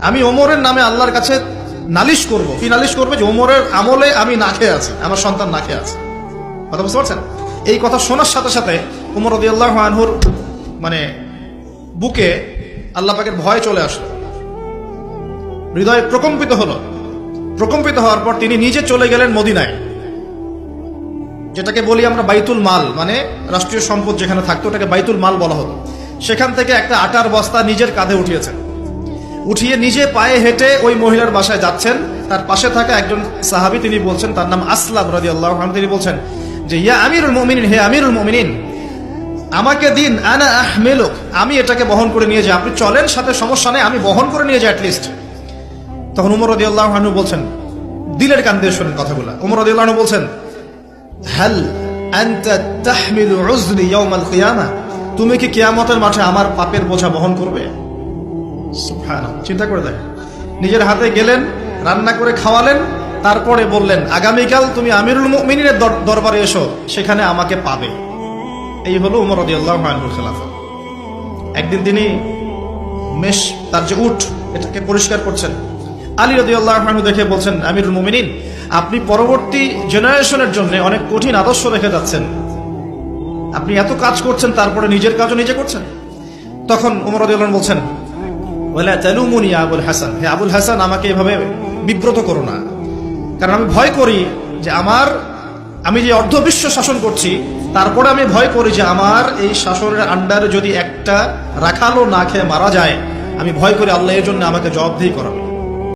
আমি ওমরের নামে আল্লাহর কাছে নালিশ করব। কি নালিশ করবে? যে ওমরের আমলে আমি না খেয়ে আছি, আমার সন্তান না খেয়ে আছে। কথা বুঝতে পারছেন? এই কথা শোনার সাথে সাথে উমর রাদিয়াল্লাহু আনহুর মানে বুকে আল্লাহ পাকের ভয় চলে আসলো, হৃদয় প্রকম্পিত হলো। প্রকম্পিত হওয়ার পর তিনি নিজে চলে গেলেন মদিনায়, যেটাকে বলি আমরা বাইতুল মাল, মানে রাষ্ট্রীয় সম্পদ যেখানে থাকতো ওটাকে বাইতুল মাল বলা হতো। সেখান থেকে একটা আটার বস্তা নিজের কাঁধে উঠিয়েছেন, উঠিয়ে নিজে পায়ে হেঁটে ওই মহিলার বাসায় যাচ্ছেন। তার পাশে থাকা একজন সাহাবী, তিনি বলছেন, তার নাম আসলাম রাদিয়াল্লাহু আনহু, তিনি বলছেন যে ইয়া আমিরুল মুমিনিন, হে আমিরুল মুমিনিন, আমাকে দিন, আনা আহমিলুক, আমি এটাকে বহন করে নিয়ে যাই, আপনি চলেন সাথে, সমস্যা নেই, আমি বহন করে নিয়ে যাই অ্যাটলিস্ট। তখন উমর রাদিয়াল্লাহু আনহু বলছেন, দিলের কান দিয়ে শোনেন কথাগুলো, উমর রাদিয়াল্লাহু আনহু বলছেন, হাল আনতা তাহমিলু উযরি ইয়াউমাল কিয়ামা, তুমি কি কিয়ামতের মাঠে আমার পাপের বোঝা বহন করবে? সুবহানাল্লাহ, চিন্তা করে দেখ। নিজের হাতে গেলেন, রান্না করে খাওয়ালেন, তারপরে বললেন আগামীকাল তুমি আমিরুল মুমিনিনের দরবারে এসো, সেখানে আমাকে পাবে। এই হলো উমর রাদিয়াল্লাহু আনহুর খেলাফত। একদিন তিনি মেষ, তার যে উট, এটাকে পরিষ্কার করছেন। আলী রাদিয়াল্লাহু আনহু দেখে বলছেন, আমিরুল মুমিনিন, আপনি পরবর্তী জেনারেশনের জন্য অনেক কঠিন আদর্শ রেখে যাচ্ছেন, আপনি এত কাজ করছেন তারপরে নিজের কাজও নিজে করছেন। তখন উমর রাদিয়াল্লাহু আনহু বলছেন, ওয়ালা তালুমুনি ইয়া আবুল হাসান, হে আবুল হাসান, আমাকে এভাবে বিব্রত করো না, কারণ আমি ভয় করি যে আমি যে অর্ধবিশ্ব শাসন করছি, তারপরে আমি ভয় করি যে আমার এই শাসনের আন্ডারে যদি একটা রাখালও না খেয়ে মারা যায়, আমি ভয় করি আল্লাহ এর জন্য আমাকে জবাবদিহি করাবে।